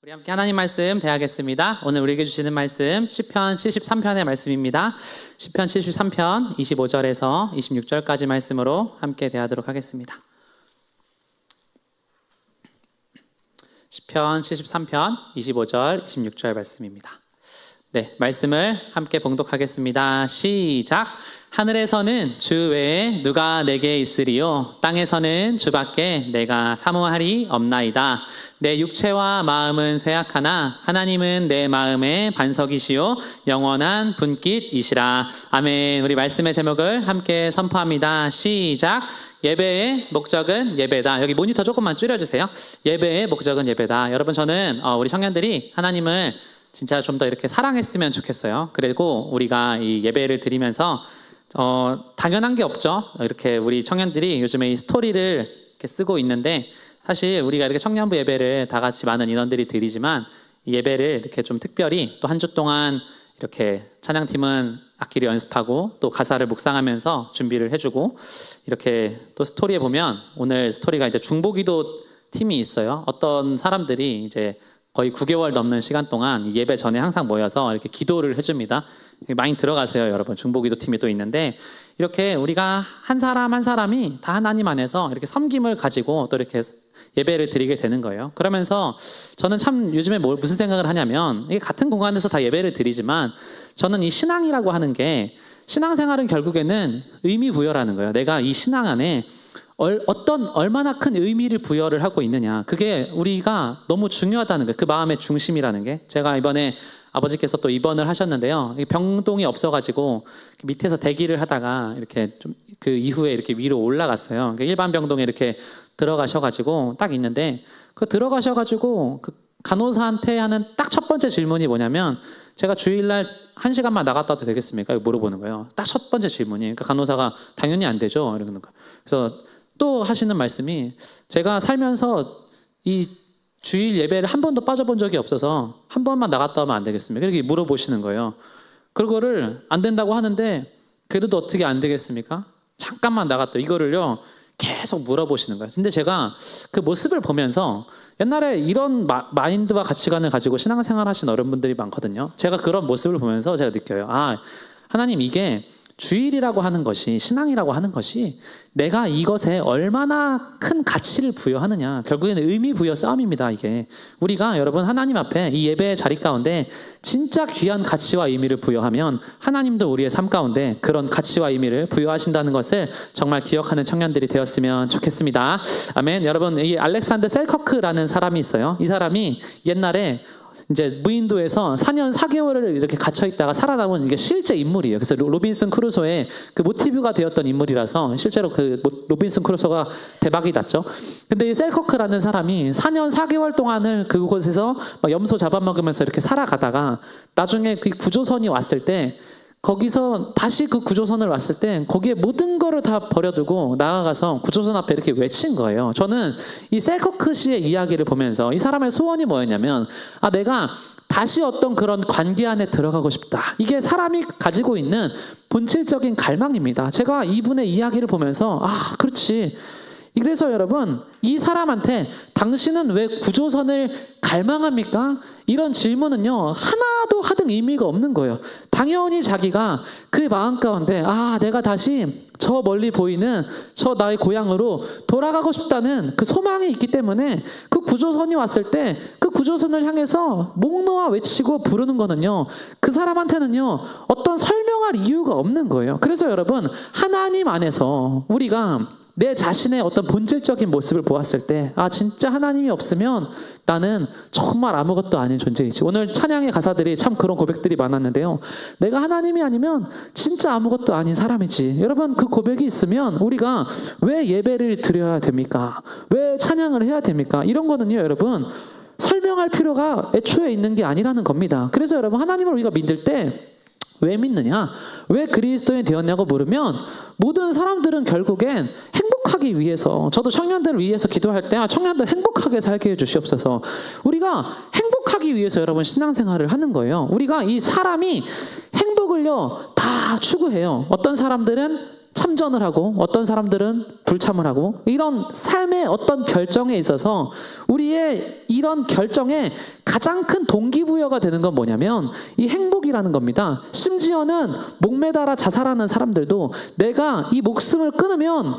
우리 함께 하나님 말씀 대하겠습니다. 오늘 우리에게 주시는 말씀 시편 73편의 말씀입니다. 시편 73편 25절에서 26절까지 말씀으로 함께 대하도록 하겠습니다. 시편 73편 25절 26절 말씀입니다. 네, 말씀을 함께 봉독하겠습니다. 시작. 하늘에서는 주 외에 누가 내게 있으리요? 땅에서는 주밖에 내가 사모할이 없나이다. 내 육체와 마음은 쇠약하나 하나님은 내 마음의 반석이시요 영원한 분깃이시라. 아멘. 우리 말씀의 제목을 함께 선포합니다. 시작. 예배의 목적은 예배다. 여기 모니터 조금만 줄여주세요. 예배의 목적은 예배다. 여러분, 저는 우리 청년들이 하나님을 진짜 좀 더 이렇게 사랑했으면 좋겠어요. 그리고 우리가 이 예배를 드리면서 당연한 게 없죠. 이렇게 우리 청년들이 요즘에 이 스토리를 이렇게 쓰고 있는데, 사실 우리가 이렇게 청년부 예배를 다 같이 많은 인원들이 드리지만 이 예배를 이렇게 좀 특별히 또 한 주 동안 이렇게 찬양팀은 악기를 연습하고 또 가사를 묵상하면서 준비를 해주고, 이렇게 또 스토리에 보면 오늘 스토리가 이제 중보기도 팀이 있어요. 어떤 사람들이 이제 거의 9개월 넘는 시간 동안 예배 전에 항상 모여서 이렇게 기도를 해줍니다. 많이 들어가세요, 여러분. 중보기도 팀이 또 있는데, 이렇게 우리가 한 사람 한 사람이 다 하나님 안에서 이렇게 섬김을 가지고 또 이렇게 예배를 드리게 되는 거예요. 그러면서 저는 참 요즘에 무슨 생각을 하냐면, 이게 같은 공간에서 다 예배를 드리지만 저는 이 신앙이라고 하는 게, 신앙생활은 결국에는 의미 부여라는 거예요. 내가 이 신앙 안에 얼마나 큰 의미를 부여를 하고 있느냐, 그게 우리가 너무 중요하다는 거예요. 그 마음의 중심이라는 게. 제가 이번에 아버지께서 또 입원을 하셨는데요, 병동이 없어가지고 밑에서 대기를 하다가 이렇게 좀 그 이후에 이렇게 위로 올라갔어요. 그러니까 일반 병동에 이렇게 들어가셔가지고 딱 있는데, 그 들어가셔가지고 그 간호사한테 하는 딱 첫 번째 질문이 뭐냐면, 제가 주일날 1시간만 나갔다 와도 되겠습니까? 물어보는 거예요. 딱 첫 번째 질문이. 그러니까 간호사가 당연히 안 되죠, 이러는 거예요. 그래서 또 하시는 말씀이, 제가 살면서 이 주일 예배를 한 번도 빠져본 적이 없어서 한 번만 나갔다 오면 안 되겠습니까? 이렇게 물어보시는 거예요. 그거를 안 된다고 하는데, 그래도 어떻게 안 되겠습니까? 잠깐만 나갔다, 이거를요 계속 물어보시는 거예요. 근데 제가 그 모습을 보면서, 옛날에 이런 마인드와 가치관을 가지고 신앙생활 하신 어른분들이 많거든요. 제가 그런 모습을 보면서 제가 느껴요. 아, 하나님, 이게 주일이라고 하는 것이, 신앙이라고 하는 것이 내가 이것에 얼마나 큰 가치를 부여하느냐, 결국에는 의미 부여 싸움입니다. 이게 우리가, 여러분, 하나님 앞에 이 예배의 자리 가운데 진짜 귀한 가치와 의미를 부여하면 하나님도 우리의 삶 가운데 그런 가치와 의미를 부여하신다는 것을 정말 기억하는 청년들이 되었으면 좋겠습니다. 아멘. 여러분, 이 알렉산더 셀커크라는 사람이 있어요. 이 사람이 옛날에 이제 무인도에서 4년 4개월을 이렇게 갇혀 있다가 살아남은, 이게 실제 인물이에요. 그래서 로빈슨 크루소의 그 모티브가 되었던 인물이라서 실제로 그 로빈슨 크루소가 대박이 났죠. 근데 이 셀커크라는 사람이 4년 4개월 동안을 그곳에서 막 염소 잡아먹으면서 이렇게 살아가다가 나중에 그 구조선이 왔을 때, 거기서 다시 그 구조선을 왔을 때 거기에 모든 거를 다 버려두고 나아가서 구조선 앞에 이렇게 외친 거예요. 저는 이 셀커크 씨의 이야기를 보면서 이 사람의 소원이 뭐였냐면, 아, 내가 다시 어떤 그런 관계 안에 들어가고 싶다. 이게 사람이 가지고 있는 본질적인 갈망입니다. 제가 이분의 이야기를 보면서, 아, 그렇지. 그래서 여러분, 이 사람한테 당신은 왜 구조선을 갈망합니까? 이런 질문은요 하나도 하등 의미가 없는 거예요. 당연히 자기가 그 마음 가운데, 아, 내가 다시 저 멀리 보이는 저 나의 고향으로 돌아가고 싶다는 그 소망이 있기 때문에 그 구조선이 왔을 때 그 구조선을 향해서 목 놓아 외치고 부르는 거는요, 그 사람한테는요 어떤 설명할 이유가 없는 거예요. 그래서 여러분, 하나님 안에서 우리가 내 자신의 어떤 본질적인 모습을 보았을 때, 아, 진짜 하나님이 없으면 나는 정말 아무것도 아닌 존재이지. 오늘 찬양의 가사들이 참 그런 고백들이 많았는데요, 내가 하나님이 아니면 진짜 아무것도 아닌 사람이지. 여러분, 그 고백이 있으면 우리가 왜 예배를 드려야 됩니까? 왜 찬양을 해야 됩니까? 이런 거는요 여러분, 설명할 필요가 애초에 있는 게 아니라는 겁니다. 그래서 여러분, 하나님을 우리가 믿을 때 왜 믿느냐? 왜 그리스도인이 되었냐고 물으면, 모든 사람들은 결국엔 행복하기 위해서, 저도 청년들을 위해서 기도할 때, 아, 청년들 행복하게 살게 해주시옵소서. 우리가 행복하기 위해서 여러분 신앙생활을 하는 거예요. 우리가 이 사람이 행복을요 다 추구해요. 어떤 사람들은 참전을 하고 어떤 사람들은 불참을 하고, 이런 삶의 어떤 결정에 있어서 우리의 이런 결정에 가장 큰 동기부여가 되는 건 뭐냐면 이 행복이라는 겁니다. 심지어는 목매달아 자살하는 사람들도 내가 이 목숨을 끊으면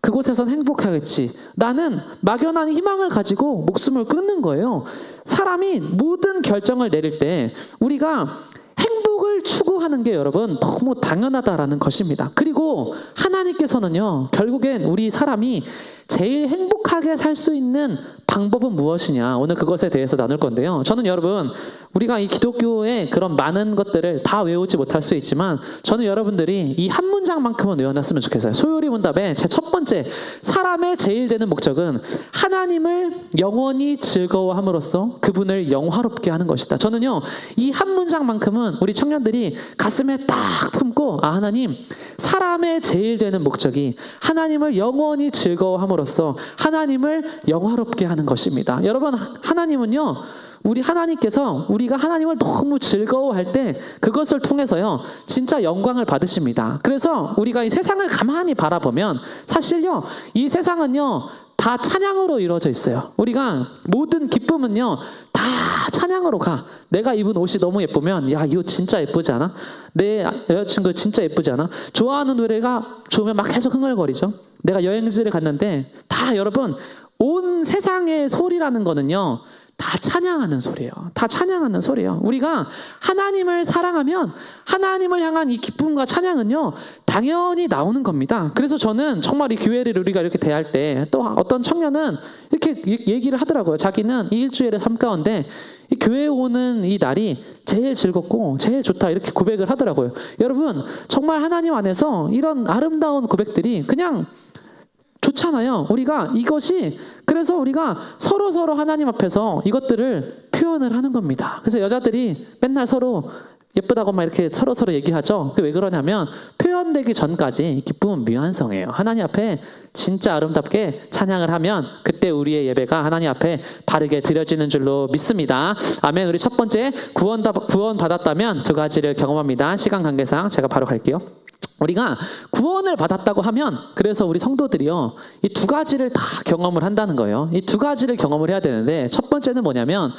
그곳에선 행복하겠지. 나는 막연한 희망을 가지고 목숨을 끊는 거예요. 사람이 모든 결정을 내릴 때 우리가 행복을 추구하는 게 여러분 너무 당연하다라는 것입니다. 그리고 하나님께서는요, 결국엔 우리 사람이 제일 행복하게 살 수 있는 방법은 무엇이냐, 오늘 그것에 대해서 나눌 건데요. 저는 여러분, 우리가 이 기독교의 그런 많은 것들을 다 외우지 못할 수 있지만 저는 여러분들이 이 한 문장만큼은 외워놨으면 좋겠어요. 소요리 문답의 제 첫 번째, 사람의 제일 되는 목적은 하나님을 영원히 즐거워함으로써 그분을 영화롭게 하는 것이다. 저는요, 이 한 문장만큼은 우리 청년들이 가슴에 딱 품고, 아, 하나님, 사람의 제일 되는 목적이 하나님을 영원히 즐거워함으로써 하나님을 영화롭게 하는 것입니다. 여러분, 하나님은요, 우리 하나님께서 우리가 하나님을 너무 즐거워할 때 그것을 통해서요, 진짜 영광을 받으십니다. 그래서 우리가 이 세상을 가만히 바라보면 사실요, 이 세상은요 다 찬양으로 이루어져 있어요. 우리가 모든 기쁨은요 다 찬양으로 가. 내가 입은 옷이 너무 예쁘면, 야, 이 옷 진짜 예쁘지 않아? 내 여자친구 진짜 예쁘지 않아? 좋아하는 노래가 좋으면 막 계속 흥얼거리죠. 내가 여행지를 갔는데 다, 여러분, 온 세상의 소리라는 거는요 다 찬양하는 소리예요. 다 찬양하는 소리예요. 우리가 하나님을 사랑하면 하나님을 향한 이 기쁨과 찬양은요 당연히 나오는 겁니다. 그래서 저는 정말 이 교회를 우리가 이렇게 대할 때, 또 어떤 청년은 이렇게 얘기를 하더라고요. 자기는 이 일주일의 삶 가운데 이 교회에 오는 이 날이 제일 즐겁고 제일 좋다, 이렇게 고백을 하더라고요. 여러분, 정말 하나님 안에서 이런 아름다운 고백들이 그냥 좋잖아요. 우리가 이것이, 그래서 우리가 서로 하나님 앞에서 이것들을 표현을 하는 겁니다. 그래서 여자들이 맨날 서로 예쁘다고 막 이렇게 서로 얘기하죠. 그게 왜 그러냐면 표현되기 전까지 기쁨은 미완성이에요. 하나님 앞에 진짜 아름답게 찬양을 하면 그때 우리의 예배가 하나님 앞에 바르게 드려지는 줄로 믿습니다. 아멘. 우리 첫 번째, 구원 받았다면 두 가지를 경험합니다. 시간 관계상 제가 바로 갈게요. 우리가 구원을 받았다고 하면, 그래서 우리 성도들이요, 이 두 가지를 다 경험을 한다는 거예요. 이 두 가지를 경험을 해야 되는데, 첫 번째는 뭐냐면,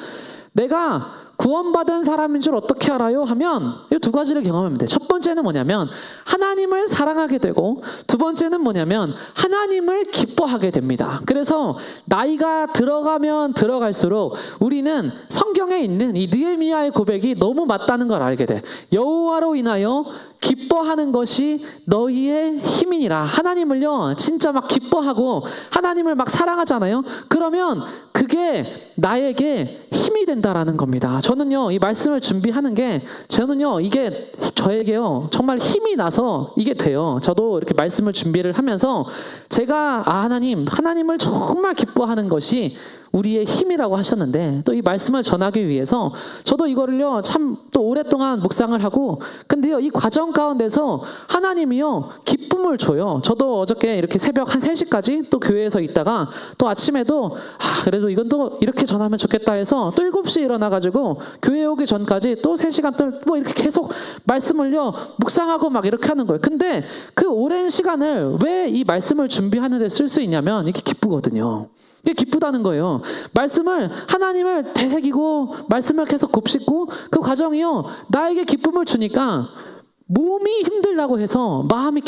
내가 구원받은 사람인 줄 어떻게 알아요? 하면 이 두 가지를 경험하면 돼. 첫 번째는 뭐냐면 하나님을 사랑하게 되고, 두 번째는 뭐냐면 하나님을 기뻐하게 됩니다. 그래서 나이가 들어가면 들어갈수록 우리는 성경에 있는 이 느헤미야의 고백이 너무 맞다는 걸 알게 돼. 여호와로 인하여 기뻐하는 것이 너희의 힘이니라. 하나님을요 진짜 막 기뻐하고 하나님을 막 사랑하잖아요. 그러면 그게 나에게 힘이 된다라는 겁니다. 저는요 이 말씀을 준비하는 게, 저는요 이게 저에게요 정말 힘이 나서 이게 돼요. 저도 이렇게 말씀을 준비를 하면서 제가 하나님을 정말 기뻐하는 것이 우리의 힘이라고 하셨는데, 또 이 말씀을 전하기 위해서 저도 이거를요 참 또 오랫동안 묵상을 하고, 근데요 이 과정 가운데서 하나님이요 기쁨을 줘요. 저도 어저께 이렇게 새벽 한 3시까지 또 교회에서 있다가 또 아침에도 그래도 이건 또 이렇게 전하면 좋겠다 해서 또 7시에 일어나가지고 교회 오기 전까지 또 3시간 또 이렇게 계속 말씀을요 묵상하고 막 이렇게 하는 거예요. 근데 그 오랜 시간을 왜 이 말씀을 준비하는 데 쓸 수 있냐면 이게 기쁘거든요. 이게 기쁘다는 거예요. 하나님을 되새기고 말씀을 계속 곱씹고, 그 과정이요 나에게 기쁨을 주니까 몸이 힘들다고 해서 마음이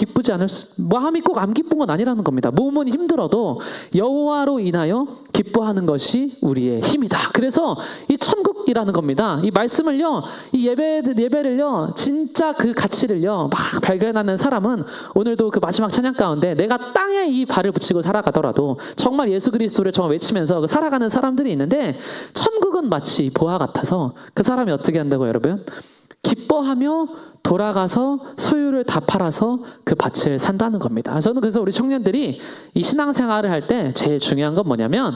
꼭 안 기쁜 건 아니라는 겁니다. 몸은 힘들어도 여호와로 인하여 기뻐하는 것이 우리의 힘이다. 그래서 이 천국이라는 겁니다. 이 말씀을요, 이 예배를요, 진짜 그 가치를요 막 발견하는 사람은 오늘도 그 마지막 찬양 가운데 내가 땅에 이 발을 붙이고 살아가더라도 정말 예수 그리스도를 정말 외치면서 살아가는 사람들이 있는데, 천국은 마치 보화 같아서 그 사람이 어떻게 한다고 여러분? 기뻐하며 돌아가서 소유를 다 팔아서 그 밭을 산다는 겁니다. 저는 그래서 우리 청년들이 이 신앙생활을 할 때 제일 중요한 건 뭐냐면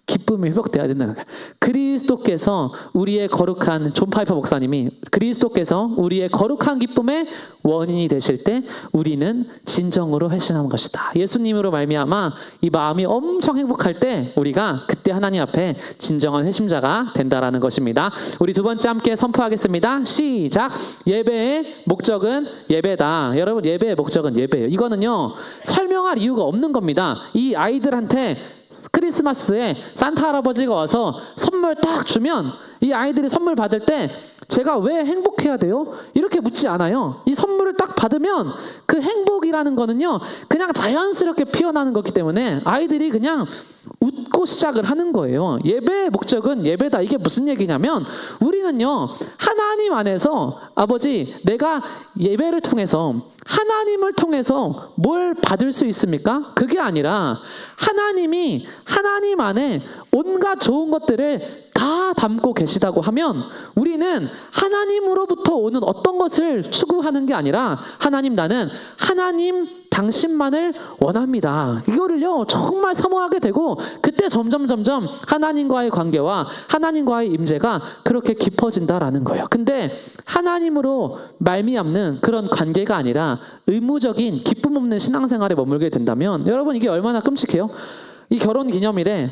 기쁨이 회복되어야 된다는 거예요. 그리스도께서 우리의 거룩한, 존 파이퍼 목사님이 그리스도께서 우리의 거룩한 기쁨의 원인이 되실 때 우리는 진정으로 회심하는 것이다. 예수님으로 말미암아 이 마음이 엄청 행복할 때 우리가 그때 하나님 앞에 진정한 회심자가 된다라는 것입니다. 우리 두 번째 함께 선포하겠습니다. 시작. 예배의 목적은 예배다. 여러분, 예배의 목적은 예배예요. 이거는요 설명할 이유가 없는 겁니다. 이 아이들한테 크리스마스에 산타 할아버지가 와서 선물 딱 주면 이 아이들이 선물 받을 때 제가 왜 행복해야 돼요? 이렇게 묻지 않아요. 이 선물을 딱 받으면 그 행복이라는 거는요, 그냥 자연스럽게 피어나는 거기 때문에 아이들이 그냥 웃고 시작을 하는 거예요. 예배의 목적은 예배다. 이게 무슨 얘기냐면 우리는요, 하나님 안에서 아버지, 내가 예배를 통해서 하나님을 통해서 뭘 받을 수 있습니까? 그게 아니라 하나님이 하나님 안에 온갖 좋은 것들을 다 담고 계시다고 하면 우리는 하나님으로부터 오는 어떤 것을 추구하는 게 아니라 하나님, 나는 하나님 당신만을 원합니다. 이거를요 정말 사모하게 되고 그때 점점 하나님과의 관계와 하나님과의 임재가 그렇게 깊어진다라는 거예요. 근데 하나님으로 말미암는 그런 관계가 아니라 의무적인 기쁨 없는 신앙생활에 머물게 된다면 여러분, 이게 얼마나 끔찍해요? 이 결혼 기념일에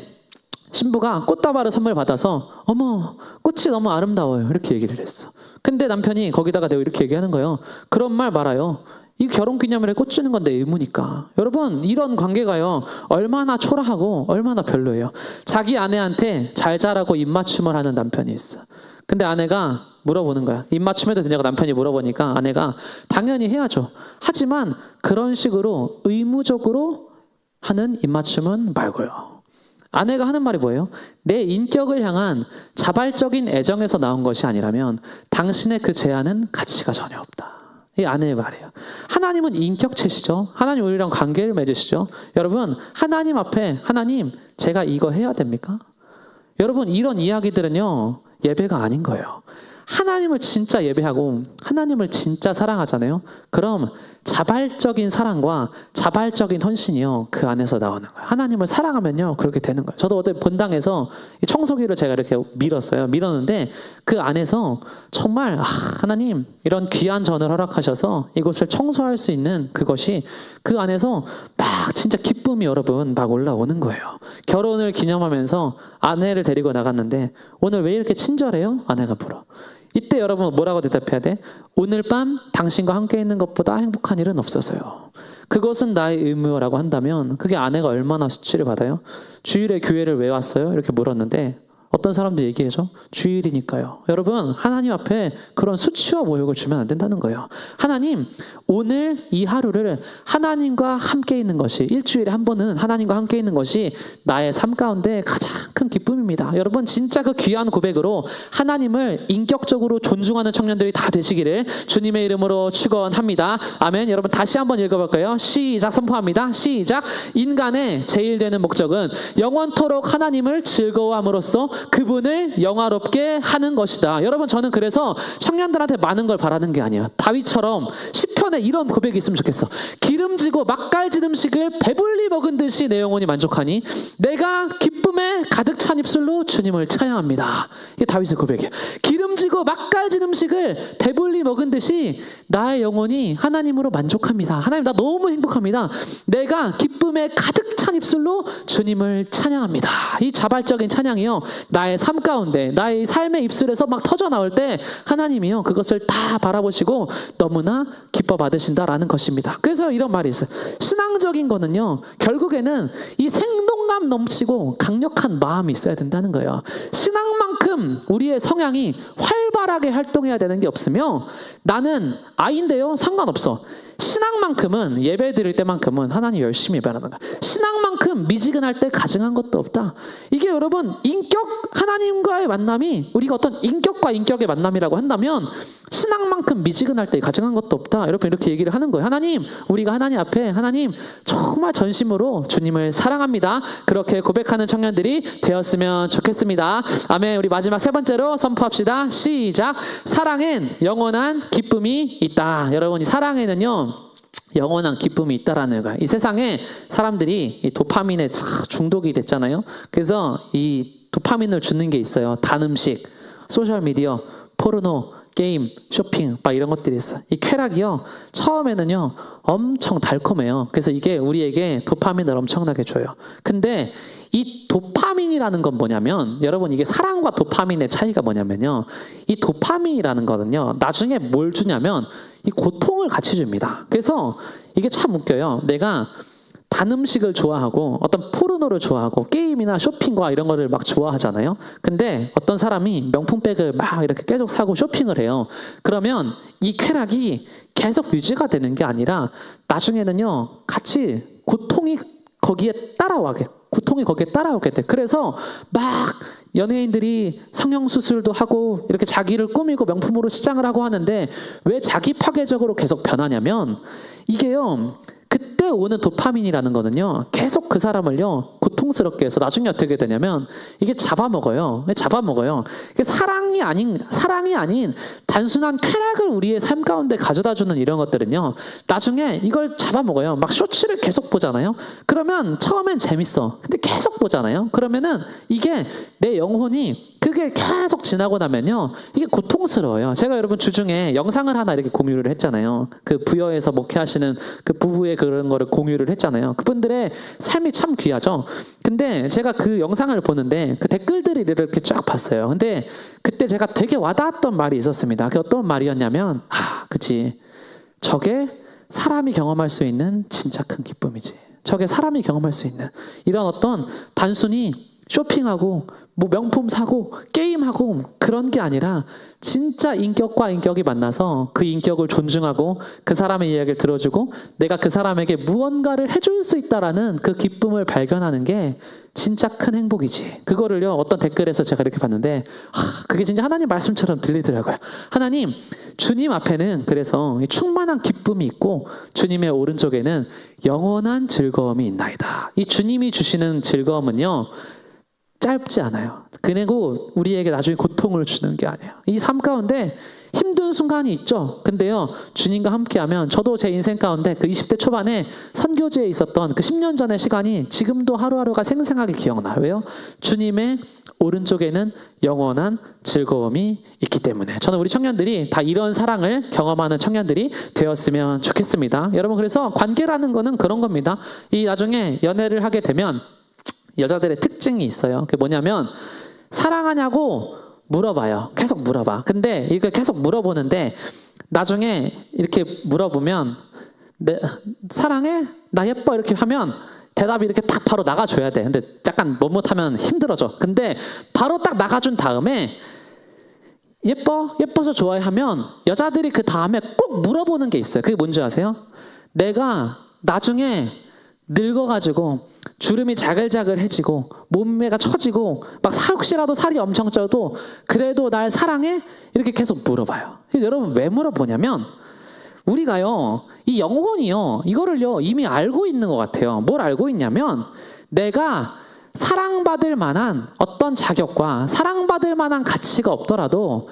신부가 꽃다발을 선물 받아서 어머, 꽃이 너무 아름다워요, 이렇게 얘기를 했어. 근데 남편이 거기다가 내가 이렇게 얘기하는 거예요. 그런 말 말아요. 이 결혼기념일에 꽃 주는 건 내 의무니까. 여러분, 이런 관계가요 얼마나 초라하고 얼마나 별로예요. 자기 아내한테 잘 자라고 입맞춤을 하는 남편이 있어. 근데 아내가 물어보는 거야. 입맞춤해도 되냐고 남편이 물어보니까 아내가 당연히 해야죠. 하지만 그런 식으로 의무적으로 하는 입맞춤은 말고요. 아내가 하는 말이 뭐예요? 내 인격을 향한 자발적인 애정에서 나온 것이 아니라면 당신의 그 제안은 가치가 전혀 없다. 이 아내의 말이에요. 하나님은 인격체시죠. 하나님 우리랑 관계를 맺으시죠. 여러분, 하나님 앞에 하나님, 제가 이거 해야 됩니까? 여러분, 이런 이야기들은요 예배가 아닌 거예요. 하나님을 진짜 예배하고 하나님을 진짜 사랑하잖아요. 그럼 자발적인 사랑과 자발적인 헌신이요 그 안에서 나오는 거예요. 하나님을 사랑하면요 그렇게 되는 거예요. 저도 어제 본당에서 청소기를 제가 이렇게 밀었는데 그 안에서 정말 하나님, 이런 귀한 전을 허락하셔서 이곳을 청소할 수 있는 그것이 그 안에서 막 진짜 기쁨이 여러분 막 올라오는 거예요. 결혼을 기념하면서 아내를 데리고 나갔는데 오늘 왜 이렇게 친절해요? 아내가 물어. 이때 여러분 뭐라고 대답해야 돼? 오늘 밤 당신과 함께 있는 것보다 행복한 일은 없어서요. 그것은 나의 의무라고 한다면 그게 아내가 얼마나 수치를 받아요? 주일에 교회를 왜 왔어요? 이렇게 물었는데 어떤 사람도 얘기해줘. 주일이니까요. 여러분, 하나님 앞에 그런 수치와 모욕을 주면 안 된다는 거예요. 하나님, 오늘 이 하루를 하나님과 함께 있는 것이, 일주일에 한 번은 하나님과 함께 있는 것이 나의 삶 가운데 가장 큰 기쁨입니다. 여러분, 진짜 그 귀한 고백으로 하나님을 인격적으로 존중하는 청년들이 다 되시기를 주님의 이름으로 축원합니다. 아멘. 여러분, 다시 한번 읽어볼까요? 시작. 선포합니다. 시작. 인간의 제일 되는 목적은 영원토록 하나님을 즐거워함으로써 그분을 영화롭게 하는 것이다. 여러분, 저는 그래서 청년들한테 많은 걸 바라는 게 아니에요. 다윗처럼 시편에 이런 고백이 있으면 좋겠어. 기름지고 맛깔진 음식을 배불리 먹은 듯이 내 영혼이 만족하니 내가 기쁨에 가득 찬 입술로 주님을 찬양합니다. 이게 다윗의 고백이에요. 기름지고 맛깔진 음식을 배불리 먹은 듯이 나의 영혼이 하나님으로 만족합니다. 하나님, 나 너무 행복합니다. 내가 기쁨에 가득 찬 입술로 주님을 찬양합니다. 이 자발적인 찬양이요 나의 삶 가운데, 나의 삶의 입술에서 막 터져 나올 때 하나님이요 그것을 다 바라보시고 너무나 기뻐 받으신다라는 것입니다. 그래서 이런 말이 있어요. 신앙적인 거는요 결국에는 이 생동감 넘치고 강력한 마음이 있어야 된다는 거예요. 신앙만큼 우리의 성향이 활발하게 활동해야 되는 게 없으며, 나는 아이인데요 상관없어. 신앙만큼은 예배 드릴 때만큼은 하나님 열심히 예배하는 거야. 신앙만큼 미지근할 때 가증한 것도 없다. 이게 여러분 인격, 하나님과의 만남이 우리가 어떤 인격과 인격의 만남이라고 한다면 신앙만큼 미지근할 때 가증한 것도 없다. 여러분 이렇게 얘기를 하는 거예요. 하나님, 우리가 하나님 앞에 하나님 정말 전심으로 주님을 사랑합니다. 그렇게 고백하는 청년들이 되었으면 좋겠습니다. 아멘. 우리 마지막 세 번째로 선포합시다. 시작. 사랑엔 영원한 기쁨이 있다. 여러분, 이 사랑에는요 영원한 기쁨이 있다라는 거야. 이 세상에 사람들이 이 도파민에 중독이 됐잖아요. 그래서 이 도파민을 주는 게 있어요. 단 음식, 소셜미디어, 포르노, 게임, 쇼핑 막 이런 것들이 있어요. 이 쾌락이요 처음에는요 엄청 달콤해요. 그래서 이게 우리에게 도파민을 엄청나게 줘요. 근데 이 도파민이라는 건 뭐냐면, 여러분 이게 사랑과 도파민의 차이가 뭐냐면요, 이 도파민이라는 거는요 나중에 뭘 주냐면 이 고통을 같이 줍니다. 그래서 이게 참 웃겨요. 내가 단 음식을 좋아하고 어떤 포르노를 좋아하고 게임이나 쇼핑과 이런 거를 막 좋아하잖아요. 근데 어떤 사람이 명품백을 막 이렇게 계속 사고 쇼핑을 해요. 그러면 이 쾌락이 계속 유지가 되는 게 아니라 나중에는요, 같이 고통이 거기에 따라오게 돼. 그래서 막 연예인들이 성형수술도 하고 이렇게 자기를 꾸미고 명품으로 시장을 하고 하는데 왜 자기 파괴적으로 계속 변하냐면 이게요, 그때 오는 도파민이라는 거는요, 계속 그 사람을요 고통스럽게 해서 나중에 어떻게 되냐면 이게 잡아먹어요. 이게 사랑이 아닌 단순한 쾌락을 우리의 삶 가운데 가져다주는 이런 것들은요, 나중에 이걸 잡아먹어요. 막 쇼츠를 계속 보잖아요. 그러면 처음엔 재밌어. 근데 계속 보잖아요. 그러면은 이게 내 영혼이 그게 계속 지나고 나면요, 이게 고통스러워요. 제가 여러분 주중에 영상을 하나 이렇게 공유를 했잖아요. 그 부여에서 목회하시는 그 부부의 그런 거를 공유를 했잖아요. 그분들의 삶이 참 귀하죠. 근데 제가 그 영상을 보는데 그 댓글들을 이렇게 쫙 봤어요. 근데 그때 제가 되게 와닿았던 말이 있었습니다. 그게 어떤 말이었냐면, 그치, 저게 사람이 경험할 수 있는 진짜 큰 기쁨이지. 저게 사람이 경험할 수 있는 이런 어떤 단순히 쇼핑하고 뭐 명품 사고 게임하고 그런 게 아니라 진짜 인격과 인격이 만나서 그 인격을 존중하고 그 사람의 이야기를 들어주고 내가 그 사람에게 무언가를 해줄 수 있다라는 그 기쁨을 발견하는 게 진짜 큰 행복이지. 그거를요, 어떤 댓글에서 제가 이렇게 봤는데 그게 진짜 하나님 말씀처럼 들리더라고요. 하나님, 주님 앞에는 그래서 충만한 기쁨이 있고 주님의 오른쪽에는 영원한 즐거움이 있나이다. 이 주님이 주시는 즐거움은요, 짧지 않아요. 그리고 우리에게 나중에 고통을 주는 게 아니에요. 이 삶 가운데 힘든 순간이 있죠. 근데요, 주님과 함께하면 저도 제 인생 가운데 그 20대 초반에 선교지에 있었던 그 10년 전의 시간이 지금도 하루하루가 생생하게 기억나요. 왜요? 주님의 오른쪽에는 영원한 즐거움이 있기 때문에 저는 우리 청년들이 다 이런 사랑을 경험하는 청년들이 되었으면 좋겠습니다. 여러분, 그래서 관계라는 거는 그런 겁니다. 이 나중에 연애를 하게 되면 여자들의 특징이 있어요. 그게 뭐냐면 사랑하냐고 물어봐요. 계속 물어봐. 근데 이거 계속 물어보는데 나중에 이렇게 물어보면 사랑해? 나 예뻐? 이렇게 하면 대답이 이렇게 딱 바로 나가줘야 돼. 근데 약간 못하면 힘들어져. 근데 바로 딱 나가준 다음에 예뻐? 예뻐서 좋아해? 하면 여자들이 그 다음에 꼭 물어보는 게 있어요. 그게 뭔지 아세요? 내가 나중에 늙어가지고 주름이 자글자글해지고 몸매가 처지고 막 혹시라도 살이 엄청 쪄도 그래도 날 사랑해? 이렇게 계속 물어봐요. 여러분, 왜 물어보냐면 우리가요, 이 영혼이요, 이거를요 이미 알고 있는 것 같아요. 뭘 알고 있냐면 내가 사랑받을 만한 어떤 자격과 사랑받을 만한 가치가 없더라도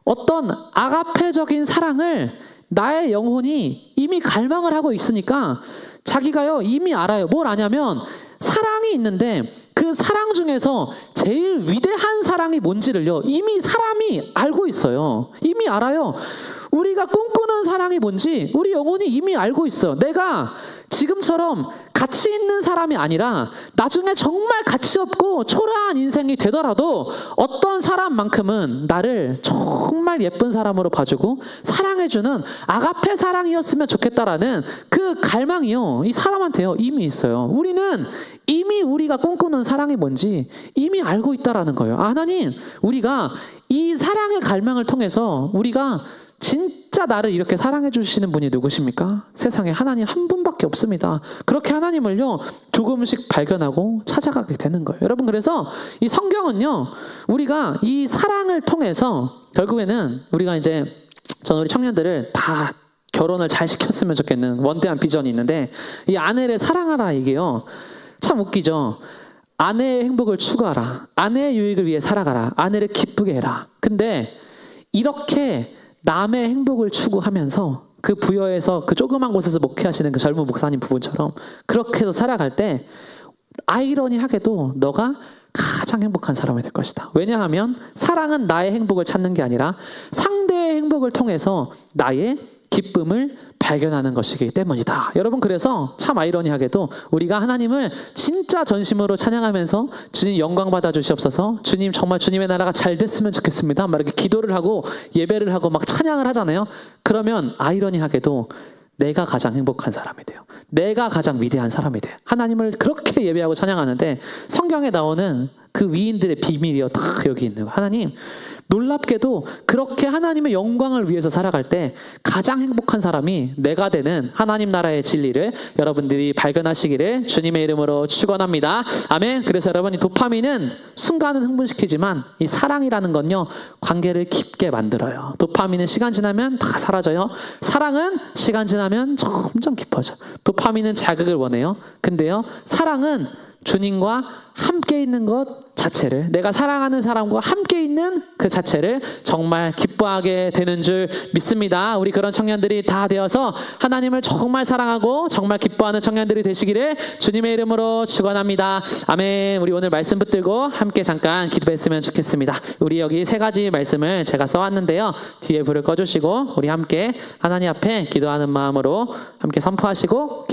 어떤 아가페적인 사랑을 나의 영혼이 이미 갈망을 하고 있으니까 자기가요 이미 알아요. 뭘 아냐면 사랑이 있는데 그 사랑 중에서 제일 위대한 사랑이 뭔지를요 이미 사람이 알고 있어요. 이미 알아요. 우리가 꿈꾸는 사랑이 뭔지 우리 영혼이 이미 알고 있어. 내가 지금처럼 가치 있는 사람이 아니라 나중에 정말 가치 없고 초라한 인생이 되더라도 어떤 사람만큼은 나를 정말 예쁜 사람으로 봐주고 사랑해주는 아가페 사랑이었으면 좋겠다라는 그 갈망이요 이 사람한테요 이미 있어요. 우리는 이미 우리가 꿈꾸는 사랑이 뭔지 이미 알고 있다라는 거예요. 하나님, 우리가 이 사랑의 갈망을 통해서 우리가 진짜 나를 이렇게 사랑해 주시는 분이 누구십니까? 세상에 하나님 한 분밖에 없습니다. 그렇게 하나님을요 조금씩 발견하고 찾아가게 되는 거예요. 여러분, 그래서 이 성경은요 우리가 이 사랑을 통해서 결국에는 우리가 이제 저는 우리 청년들을 다 결혼을 잘 시켰으면 좋겠는 원대한 비전이 있는데 이 아내를 사랑하라 이게요 참 웃기죠. 아내의 행복을 추구하라. 아내의 유익을 위해 살아가라. 아내를 기쁘게 해라. 근데 이렇게 남의 행복을 추구하면서 그 부여에서 그 조그만 곳에서 목회하시는 그 젊은 목사님 부부처럼 그렇게 해서 살아갈 때 아이러니하게도 너가 가장 행복한 사람이 될 것이다. 왜냐하면 사랑은 나의 행복을 찾는 게 아니라 상대의 행복을 통해서 나의 기쁨을 발견하는 것이기 때문이다. 여러분, 그래서 참 아이러니하게도 우리가 하나님을 진짜 전심으로 찬양하면서 주님 영광 받아 주시옵소서, 주님 정말 주님의 나라가 잘 됐으면 좋겠습니다 막 이렇게 기도를 하고 예배를 하고 막 찬양을 하잖아요. 그러면 아이러니하게도 내가 가장 행복한 사람이 돼요. 내가 가장 위대한 사람이 돼요. 하나님을 그렇게 예배하고 찬양하는데 성경에 나오는 그 위인들의 비밀이요 다 여기 있는 거예요. 하나님, 놀랍게도 그렇게 하나님의 영광을 위해서 살아갈 때 가장 행복한 사람이 내가 되는 하나님 나라의 진리를 여러분들이 발견하시기를 주님의 이름으로 축원합니다. 아멘. 그래서 여러분, 이 도파민은 순간은 흥분시키지만 이 사랑이라는 건요 관계를 깊게 만들어요. 도파민은 시간 지나면 다 사라져요. 사랑은 시간 지나면 점점 깊어져. 도파민은 자극을 원해요. 근데요, 사랑은 주님과 함께 있는 것 자체를, 내가 사랑하는 사람과 함께 있는 그 자체를 정말 기뻐하게 되는 줄 믿습니다. 우리 그런 청년들이 다 되어서 하나님을 정말 사랑하고 정말 기뻐하는 청년들이 되시기를 주님의 이름으로 축원합니다. 아멘. 우리 오늘 말씀 붙들고 함께 잠깐 기도했으면 좋겠습니다. 우리 여기 세 가지 말씀을 제가 써왔는데요, 뒤에 불을 꺼주시고 우리 함께 하나님 앞에 기도하는 마음으로 함께 선포하시고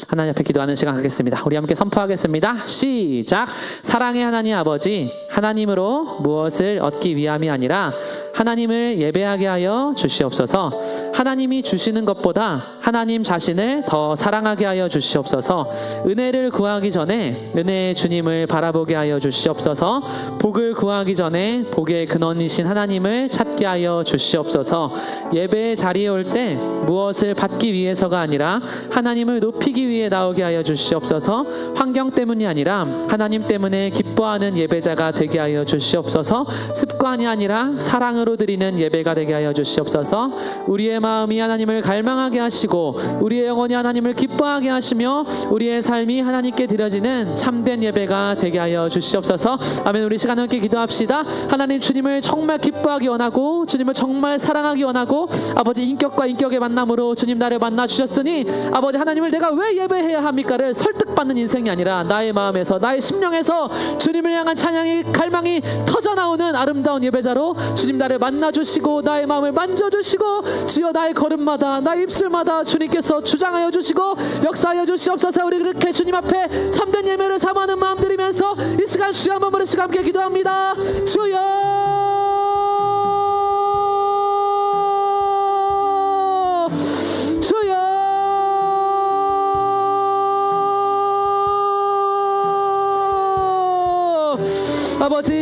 하나님 앞에 기도하는 시간 갖겠습니다. 우리 함께 선포하겠습니다. 시작. 사랑의 하나님 아버지, 하나님으로 무엇을 얻기 위함이 아니라 하나님을 예배하게 하여 주시옵소서. 하나님이 주시는 것보다 하나님 자신을 더 사랑하게 하여 주시옵소서. 은혜를 구하기 전에 은혜의 주님을 바라보게 하여 주시옵소서. 복을 구하기 전에 복의 근원이신 하나님을 찾게 하여 주시옵소서. 예배의 자리에 올 때 무엇을 받기 위해서가 아니라 하나님을 높이기 위해 나오게 하여 주시옵소서. 환경 때문이 아니라 하나님 때문에 기뻐하는 예배자가 되게 하여 주시옵소서. 습관이 아니라 사랑으로 드리는 예배가 되게 하여 주시옵소서. 우리의 마음이 하나님을 갈망하게 하시고 우리의 영혼이 하나님을 기뻐하게 하시며 우리의 삶이 하나님께 드려지는 참된 예배가 되게 하여 주시옵소서. 아멘. 우리 시간 함께 기도합시다. 하나님, 주님을 정말 기뻐하기 원하고 주님을 정말 사랑하기 원하고 아버지, 인격과 인격의 만남으로 주님 나를 만나 주셨으니 아버지, 하나님을 내가 왜 예배해야 합니까를 설득받는 인생이 아니라 나의 마음에서, 나의 심령에서 주님을 향한 찬양이, 갈망이 터져나오는 아름다운 예배자로 주님 나를 만나주시고 나의 마음을 만져주시고 주여 나의 걸음마다, 나의 입술마다 주님께서 주장하여 주시고 역사하여 주시옵소서. 우리 그렇게 주님 앞에 참된 예배를 삼하는 마음 들이면서 이 시간 주여 한번 우리 시간 함께 기도합니다. 주여, 아버지,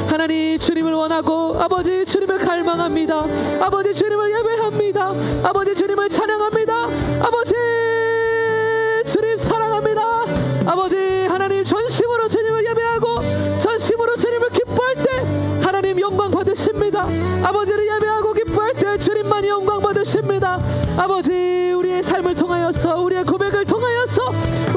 하나님 주님을 원하고 아버지 주님을 갈망합니다. 아버지 주님을 예배합니다. 아버지 주님을 찬양합니다. 아버지 주님 사랑합니다. 아버지 하나님 전심으로 주님을 예배하고 전심으로 주님을 기뻐할 때 하나님 영광 받으십니다. 아버지를 예배하고 기뻐할 때 주님만이 영광 받으십니다. 아버지, 우리의 삶을 통하여서, 우리의 고백을 통하여서,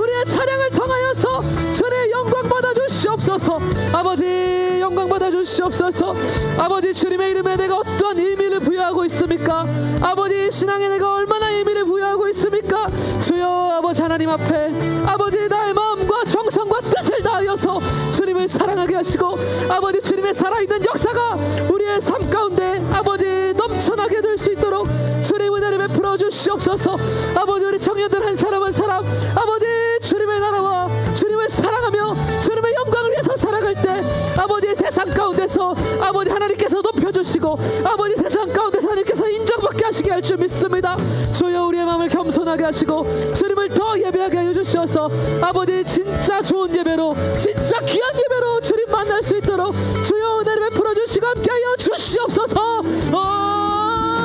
우리의 찬양을 통하여서 주님의 영광 받아 주시옵소서. 아버지 영광 받아 주시옵소서. 아버지, 주님의 이름에 내가 어떠한 의미를 부여하고 있습니까? 아버지, 신앙에 내가 얼마나 의미를 부여하고 있습니까? 주여, 아버지 하나님 앞에 아버지 나의 마음과 정성과 뜻을 다하여서 주님을 사랑하게 하시고 아버지 주님의 살아있는 역사가 우리의 삶 가운데 아버지 넘쳐나게 될 수 있도록 주님 은혜를 베풀어 주시옵소서. 아버지, 우리 청년들 한 사람 한 사람 아버지 주님의 나라와 주님을 사랑하며 주님의 영광을 위해서 살아갈 때 아버지 세상 가운데서 아버지 하나님께서 높여주시고 아버지 세상 가운데서 하나님께서 인정받게 하시게 할 줄 믿습니다. 주여, 우리의 마음을 겸손하게 하시고 주님을 더 예배하게 하여 주셔서 아버지 진짜 좋은 예배로, 진짜 귀한 예배로 주님 만날 수 있도록 주여 은혜를 베풀어 주시고 함께 하여 주시옵소서.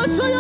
주여,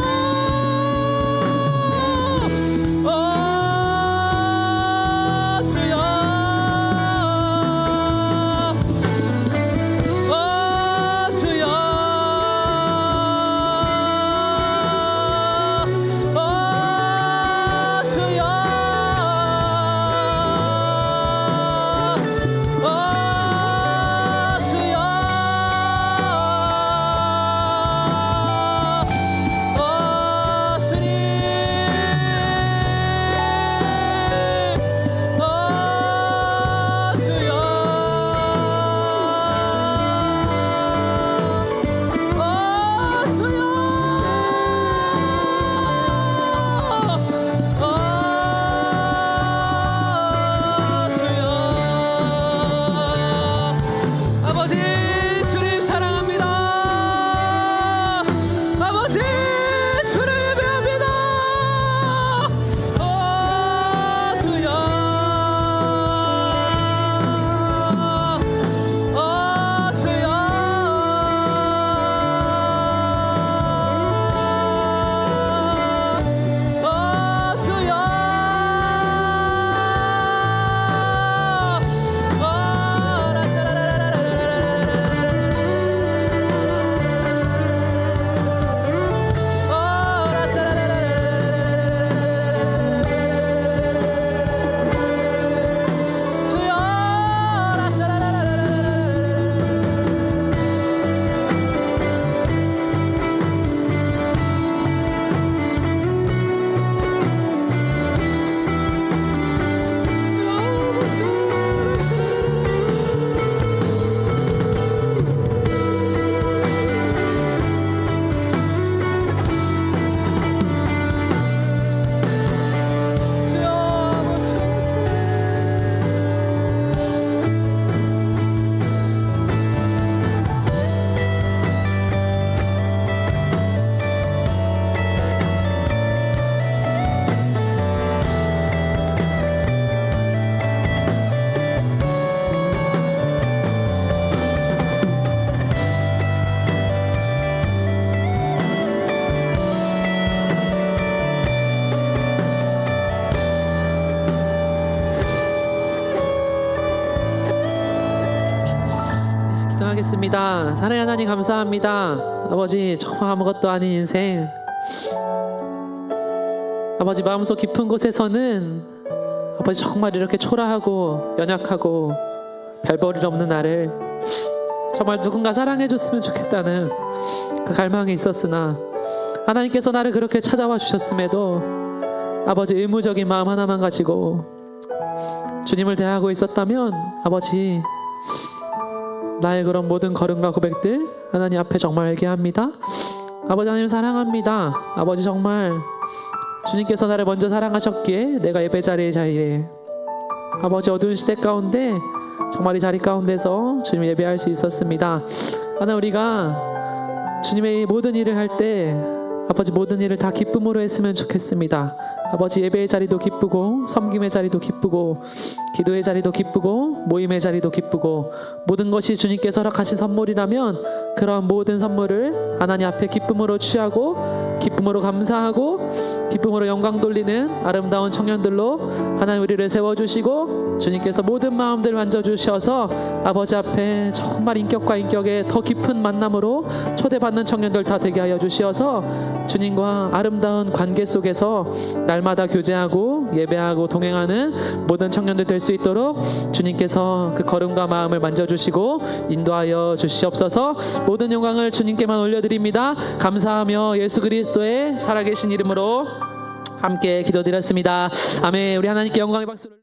기도하겠습니다. 사랑의 하나님 감사합니다. 아버지 정말 아무것도 아닌 인생, 아버지 마음속 깊은 곳에서는 아버지 정말 이렇게 초라하고 연약하고 별볼일 없는 나를 정말 누군가 사랑해 줬으면 좋겠다는 그 갈망이 있었으나 하나님께서 나를 그렇게 찾아와 주셨음에도 아버지 의무적인 마음 하나만 가지고 주님을 대하고 있었다면 아버지 나의 그런 모든 걸음과 고백들 하나님 앞에 정말 회개합니다. 아버지 하나님 사랑합니다. 아버지 정말 주님께서 나를 먼저 사랑하셨기에 내가 예배 자리에 아버지 어두운 시대 가운데 정말 이 자리 가운데서 주님 예배할 수 있었습니다. 하나 우리가 주님의 모든 일을 할 때 아버지 모든 일을 다 기쁨으로 했으면 좋겠습니다. 아버지 예배의 자리도 기쁘고 섬김의 자리도 기쁘고 기도의 자리도 기쁘고 모임의 자리도 기쁘고 모든 것이 주님께서 허락하신 선물이라면 그런 모든 선물을 하나님 앞에 기쁨으로 취하고 기쁨으로 감사하고 기쁨으로 영광 돌리는 아름다운 청년들로 하나님 우리를 세워주시고 주님께서 모든 마음들 만져주셔서 아버지 앞에 정말 인격과 인격의 더 깊은 만남으로 초대받는 청년들 다 되게 하여 주시어서 주님과 아름다운 관계 속에서 날마다 교제하고 예배하고 동행하는 모든 청년들 될 수 있도록 주님께서 그 걸음과 마음을 만져주시고 인도하여 주시옵소서. 모든 영광을 주님께만 올려드립니다. 감사하며 예수 그리스도의 살아계신 이름으로 함께 기도드렸습니다. 아멘. 우리 하나님께 영광의 박수를